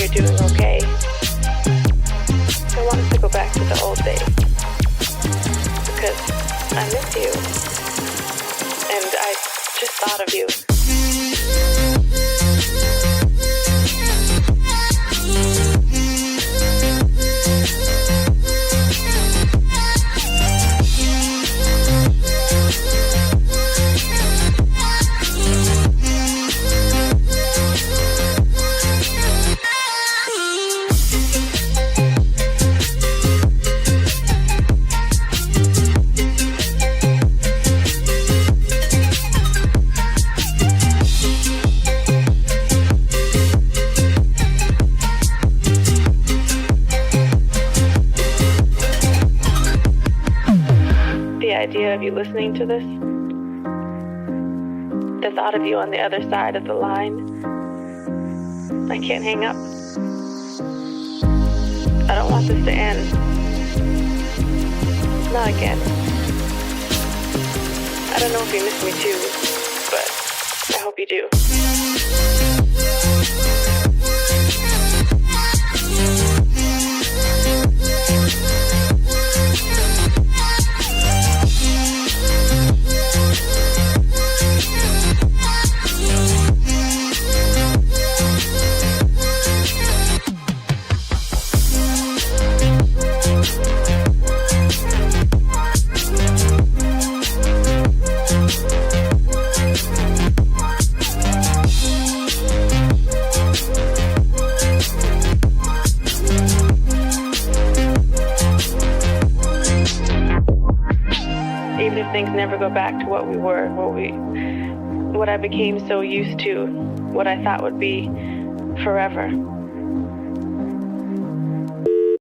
you're doing okay. I want us to go back to the old days because I miss you and I just thought of you. The idea of you listening to this, the thought of you on the other side of the line, I can't hang up. I don't want this to end. Not again. I don't know if you miss me too, but I hope you do. Even if things never go back to what we were, what I became so used to, what I thought would be forever.